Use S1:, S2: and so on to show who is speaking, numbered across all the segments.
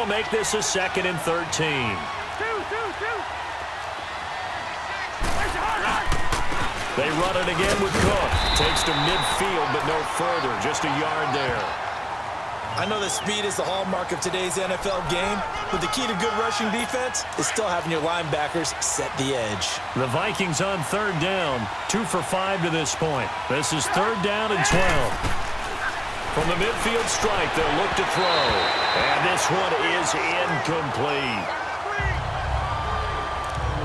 S1: That'll make this a 2nd and 13. They run it again with Cook. Takes to midfield, but no further. Just a yard there.
S2: I know that speed is the hallmark of today's NFL game, but the key to good rushing defense is still having your linebackers set the edge.
S1: The Vikings on 3rd down. 2 for 5 to this point. This is 3rd down and 12. From the midfield strike, they'll look to throw. And this one is incomplete.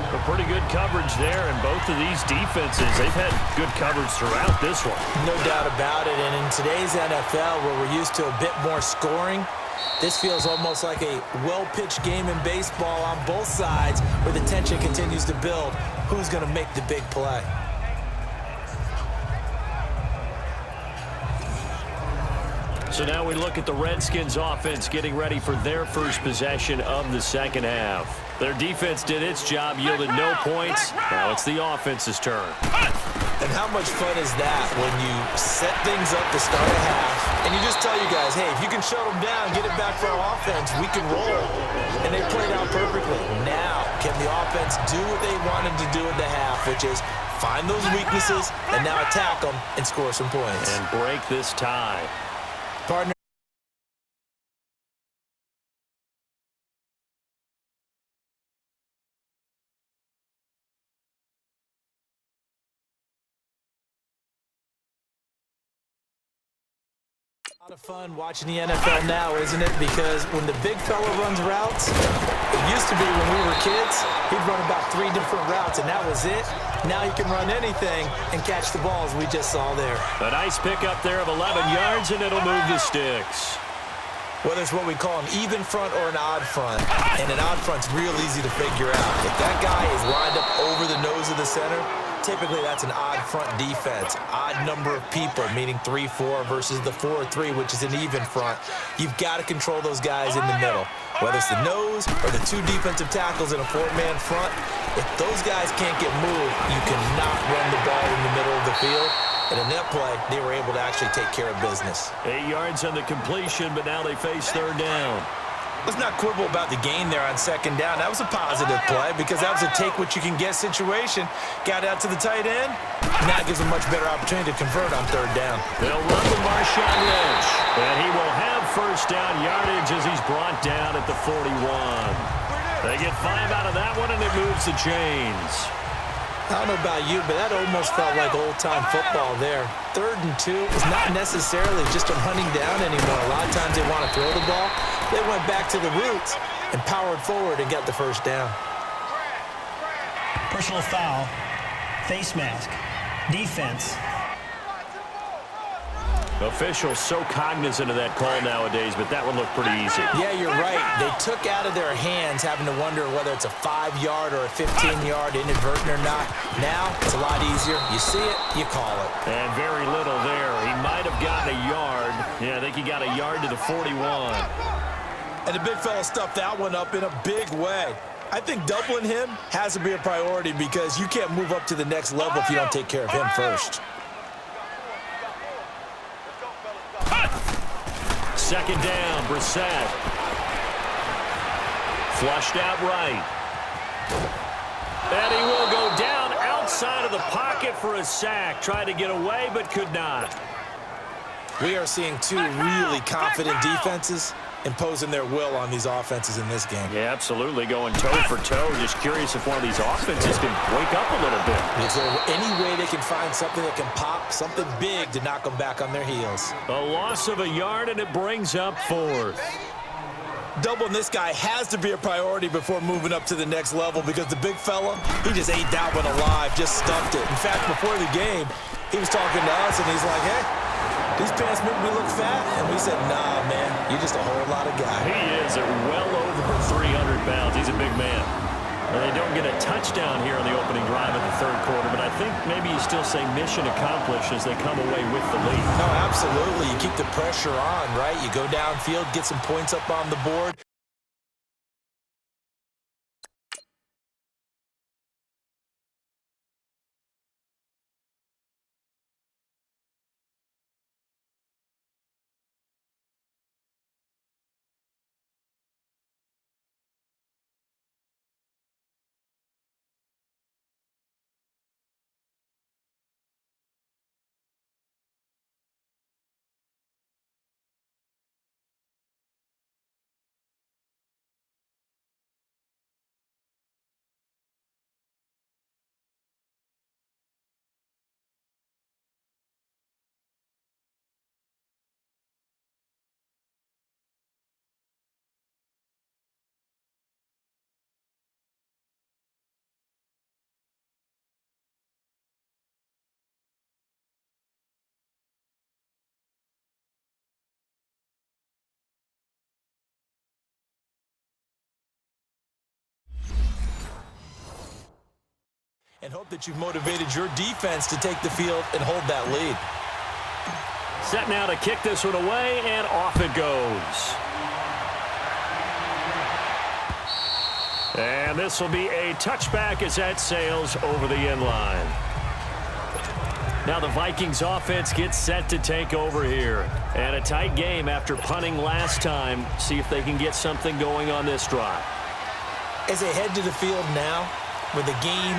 S1: A pretty good coverage there, and both of these defenses, they've had good coverage throughout this one.
S2: No doubt about it, and in today's NFL, where we're used to a bit more scoring, this feels almost like a well-pitched game in baseball on both sides, where the tension continues to build. Who's going to make the big play?
S1: So now we look at the Redskins offense getting ready for their first possession of the second half. Their defense did its job, yielded no points. Now it's the offense's turn.
S2: And how much fun is that when you set things up to start a half, and you just tell you guys, hey, if you can shut them down, get it back for our offense, we can roll. And they played out perfectly. Now, can the offense do what they wanted to do in the half, which is find those weaknesses and now attack them and score some points.
S1: And break this tie.
S2: Partner. A lot of fun watching the NFL now, isn't it? Because when the big fella runs routes, it used to be when we were kids, he'd run about 3 different routes, and that was it. Now he can run anything and catch the balls we just saw there.
S1: A nice pickup there of 11 yards, and it'll move the sticks.
S2: Whether it's what we call an even front or an odd front, and an odd front's real easy to figure out. If that guy is lined up over the nose of the center, typically that's an odd front defense. Odd number of people, meaning 3-4 versus the 4-3, which is an even front. You've got to control those guys in the middle. Whether it's the nose or the 2 defensive tackles in a 4-man front, if those guys can't get moved, you cannot run the ball in the middle of the field. And in that play, they were able to actually take care of business.
S1: 8 yards on the completion, but now they face 3rd down.
S2: Let's not quibble about the gain there on 2nd down. That was a positive play because that was a take-what-you-can-get situation. Got out to the tight end. Now gives a much better opportunity to convert on 3rd down.
S1: They'll run with Marshawn Lynch, and he will have first down yardage as he's brought down at the 41. They get 5 out of that one, and it moves the chains.
S2: I don't know about you, but that almost felt like old-time football there. 3rd and 2 is not necessarily just a running down anymore. A lot of times they want to throw the ball. They went back to the roots and powered forward and got the first down.
S3: Personal foul, face mask, defense.
S1: Officials so cognizant of that call nowadays, but that one looked pretty easy.
S2: Yeah, you're right. They took out of their hands having to wonder whether it's a 5-yard or a 15-yard inadvertent or not. Now, it's a lot easier. You see it, you call it.
S1: And very little there. He might have gotten a yard. Yeah, I think he got a yard to the 41.
S2: And the big fella stuffed that one up in a big way. I think doubling him has to be a priority because you can't move up to the next level if you don't take care of him first.
S1: 2nd down, Brissett. Flushed out right. And he will go down outside of the pocket for a sack. Tried to get away, but could not.
S2: We are seeing 2 really confident defenses imposing their will on these offenses in this game.
S1: Yeah, absolutely. Going toe for toe. Just curious if one of these offenses can wake up a little bit.
S2: Is there any way they can find something that can pop, something big to knock them back on their heels?
S1: A loss of a yard, and it brings up 4th.
S2: Doubling this guy has to be a priority before moving up to the next level because the big fella, he just ate that one alive, just stuffed it. In fact, before the game, he was talking to us, and he's like, hey, these pants make me look fat. And we said, nah, man, you're just a whole lot of guy.
S1: He is at well over 300 pounds. He's a big man. And they don't get a touchdown here on the opening drive of the 3rd quarter, but I think maybe you still say mission accomplished as they come away with the lead.
S2: No, absolutely. You keep the pressure on, right? You go downfield, get some points up on the board. and hope that you've motivated your defense to take the field and hold that lead.
S1: Set now to kick this one away, and off it goes. And this will be a touchback as that sails over the end line. Now the Vikings offense gets set to take over here. And a tight game after punting last time. See if they can get something going on this drive.
S2: As they head to the field now, with the game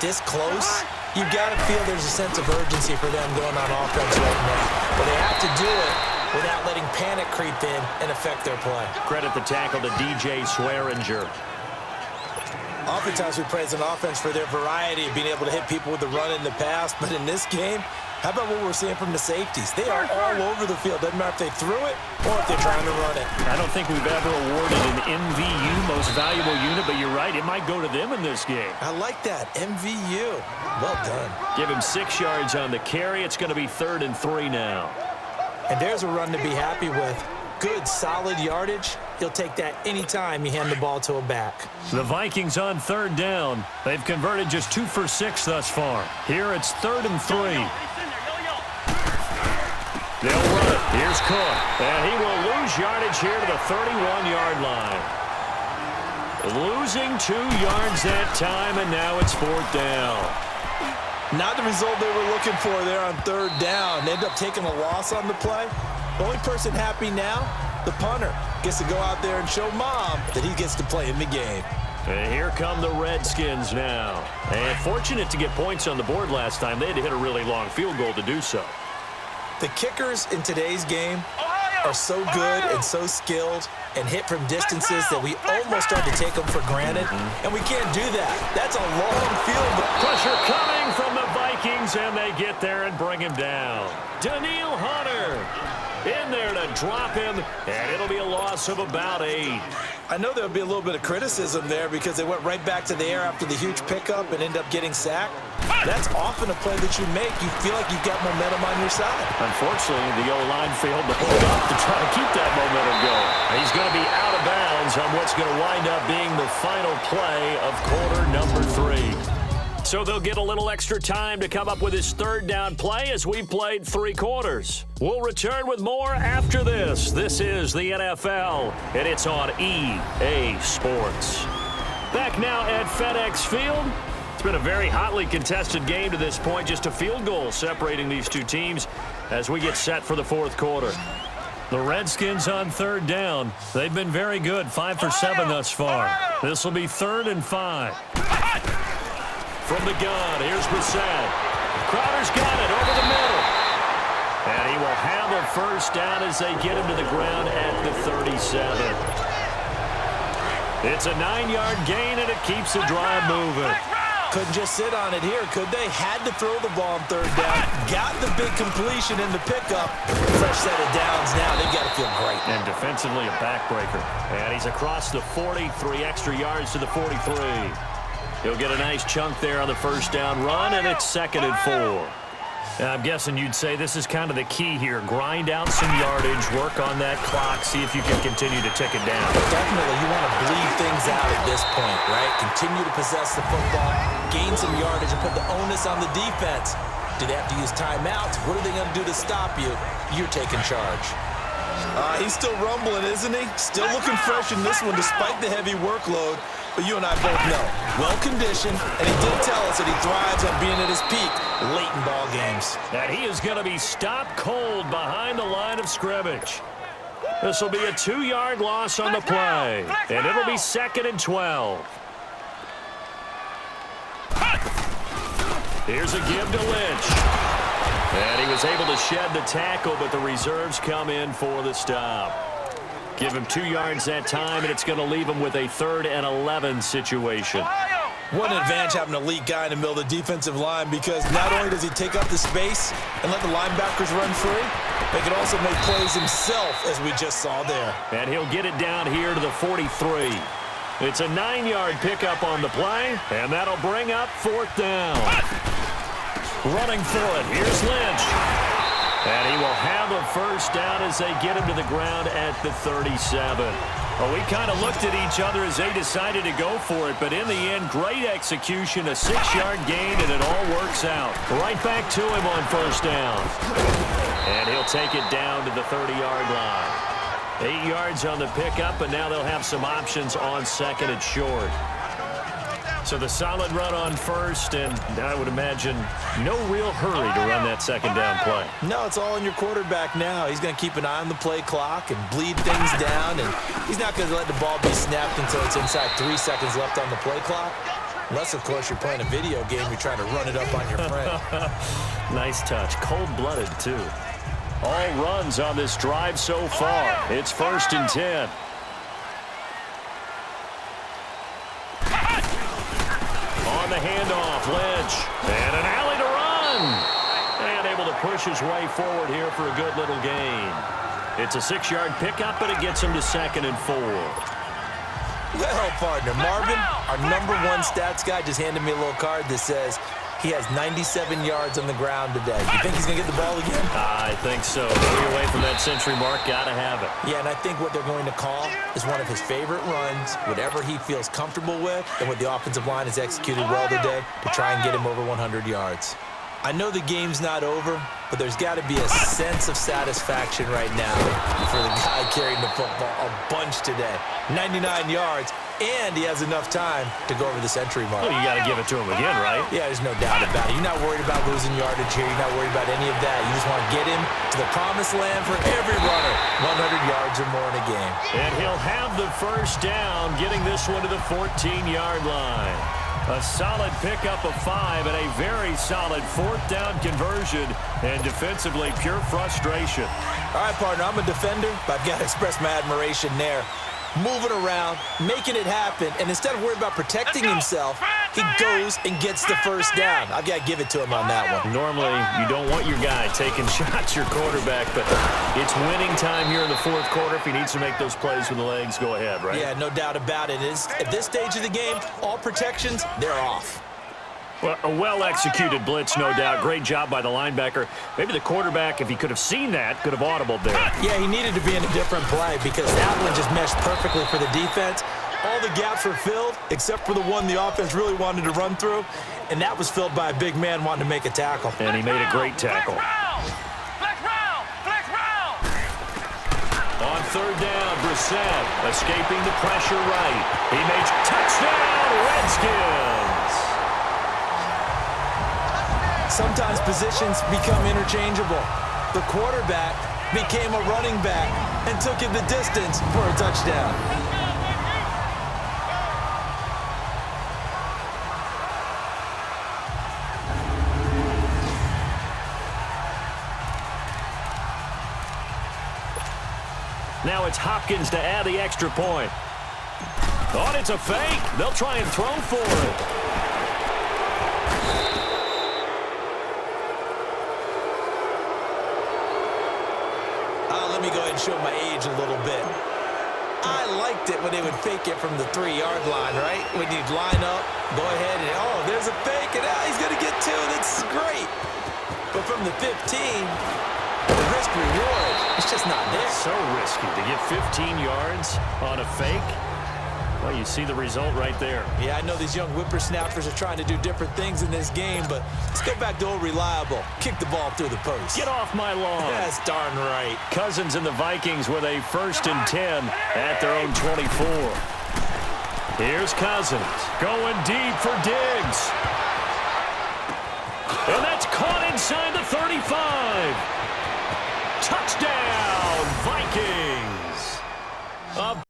S2: this close, you've got to feel there's a sense of urgency for them going on offense right now. But they have to do it without letting panic creep in and affect their play.
S1: Credit the tackle to DJ Swearinger.
S2: Oftentimes we praise an offense for their variety of being able to hit people with the run and the pass, but in this game, how about what we're seeing from the safeties? They are all over the field. Doesn't matter if they threw it or if they're trying to run it.
S1: I don't think we've ever awarded an MVU, most valuable unit, but you're right, it might go to them in this game.
S2: I like that, MVU. Well done.
S1: Give him 6 yards on the carry. It's going to be 3rd and 3 now.
S2: And there's a run to be happy with. Good, solid yardage. He'll take that anytime you hand the ball to a back.
S1: The Vikings on 3rd down. They've converted just 2 for 6 thus far. Here it's 3rd and 3. They'll run it. Here's Cook. And he will lose yardage here to the 31-yard line. Losing 2 yards that time, and now it's 4th down.
S2: Not the result they were looking for there on 3rd down. They end up taking a loss on the play. The only person happy now, the punter, gets to go out there and show Mom that he gets to play in the game.
S1: And here come the Redskins now. And fortunate to get points on the board last time. They had to hit a really long field goal to do so.
S2: The kickers in today's game are so good and so skilled and hit from distances that we almost start to take them for granted, and we can't do that. That's a long field goal.
S1: Pressure coming from the Vikings, and they get there and bring him down. Daniil Hunter in there to drop him, and it'll be a loss of about 8.
S2: I know there'll be a little bit of criticism there because they went right back to the air after the huge pickup and end up getting sacked. That's often a play that you make. You feel like you've got momentum on your side.
S1: Unfortunately, the O-line failed to hold up to try to keep that momentum going. He's going to be out of bounds on what's going to wind up being the final play of quarter number 3. So they'll get a little extra time to come up with his 3rd down play as we played 3 quarters. We'll return with more after this. This is the NFL, and it's on EA Sports. Back now at FedEx Field. It's been a very hotly contested game to this point. Just a field goal separating these two teams as we get set for the 4th quarter. The Redskins on 3rd down. They've been very good, 5 for 7 thus far. This will be 3rd and 5. From the gun, here's Brissett. Crowder's got it over the middle. And he will have a 1st down as they get him to the ground at the 37. It's a 9-yard gain, and it keeps the drive moving.
S2: Couldn't just sit on it here, could they? Had to throw the ball on 3rd down. Got the big completion in the pickup. Fresh set of downs now. They've got to feel great.
S1: And defensively, a backbreaker. And he's across the 40, 3 extra yards to the 43. He'll get a nice chunk there on the 1st down run, and it's 2nd and 4. I'm guessing you'd say this is kind of the key here. Grind out some yardage, work on that clock, see if you can continue to tick it down.
S2: Definitely, you want to bleed things out at this point, right? Continue to possess the football, gain some yardage, and put the onus on the defense. Do they have to use timeouts? What are they going to do to stop you? You're taking charge. He's still rumbling, isn't he? Still looking fresh in this one despite the heavy workload. But you and I both know, well-conditioned, and he did tell us that he thrives on being at his peak late in ball games.
S1: And he is going to be stopped cold behind the line of scrimmage. This will be a 2-yard loss on the play, and it'll be 2nd and 12. Here's a give to Lynch. And he was able to shed the tackle, but the reserves come in for the stop. Give him 2 yards that time, and it's going to leave him with a 3rd and 11 situation.
S2: What an advantage having an elite guy in the middle of the defensive line, because not only does he take up the space and let the linebackers run free, they can also make plays himself, as we just saw there.
S1: And he'll get it down here to the 43. It's a 9-yard pickup on the play, and that'll bring up 4th down. Running for it, here's Lynch. And he will have a 1st down as they get him to the ground at the 37. Well, we kind of looked at each other as they decided to go for it, but in the end, great execution, a 6-yard gain, and it all works out. Right back to him on first down. And he'll take it down to the 30-yard line. 8 yards on the pickup, and now they'll have some options on second and short. So the solid run on first, and I would imagine no real hurry to run that second down play.
S2: No, it's all on your quarterback now. He's going to keep an eye on the play clock and bleed things down, and he's not going to let the ball be snapped until it's inside 3 seconds left on the play clock. Unless, of course, you're playing a video game, you're trying to run it up on your friend.
S1: Nice touch. Cold-blooded, too. All runs on this drive so far. It's 1st and 10. On the handoff, Lynch. And an alley to run. And able to push his way forward here for a good little gain. It's a 6-yard pickup, but it gets him to 2nd and 4.
S2: Well, partner, Marvin, our #1 stats guy just handed me a little card that says he has 97 yards on the ground today. You think he's going to get the ball again?
S1: I think so. Way away from that century mark, got to have it.
S2: Yeah, and I think what they're going to call is one of his favorite runs, whatever he feels comfortable with, and what the offensive line has executed well today to try and get him over 100 yards. I know the game's not over, but there's got to be a sense of satisfaction right now for the guy carrying the football a bunch today. 99 yards, and he has enough time to go over the century mark.
S1: Well, you got to give it to him again, right?
S2: Yeah, there's no doubt about it. You're not worried about losing yardage here. You're not worried about any of that. You just want to get him to the promised land for every runner. 100 yards or more in a game.
S1: And he'll have the first down, getting this one to the 14-yard line. A solid pickup of 5 and a very solid 4th down conversion. And defensively, pure frustration.
S2: All right, partner, I'm a defender, but I've got to express my admiration there. Moving around, making it happen, and instead of worrying about protecting himself, he goes and gets the first down. I've got to give it to him on that one.
S1: Normally, you don't want your guy taking shots, your quarterback, but it's winning time here in the 4th quarter. If he needs to make those plays with the legs, go ahead, right?
S2: Yeah, no doubt about it. At this stage of the game, all protections, they're off.
S1: Well, a well-executed blitz, no doubt. Great job by the linebacker. Maybe the quarterback, if he could have seen that, could have audibled there.
S2: Yeah, he needed to be in a different play because that one just meshed perfectly for the defense. All the gaps were filled except for the one the offense really wanted to run through, and that was filled by a big man wanting to make a tackle.
S1: And he made a great tackle. On 3rd down, Brissett escaping the pressure right. He makes touchdown, Redskins.
S2: Sometimes positions become interchangeable. The quarterback became a running back and took it the distance for a touchdown.
S1: Now it's Hopkins to add the extra point. Oh, and it's a fake. They'll try and throw for it.
S2: Let me go ahead and show my age a little bit. I liked it when they would fake it from the 3-yard line, right? When you'd line up, go ahead and, oh, there's a fake, and he's going to get 2. That's great. But from the 15, the risk-reward, it's just not there.
S1: It's so risky to get 15 yards on a fake. Well, you see the result right there.
S2: Yeah, I know these young whippersnappers are trying to do different things in this game, but let's go back to old reliable. Kick the ball through the post.
S1: Get off my lawn.
S2: That's darn right.
S1: Cousins and the Vikings with a 1st and 10 at their own 24. Here's Cousins going deep for Diggs. And that's caught inside the 35. Touchdown.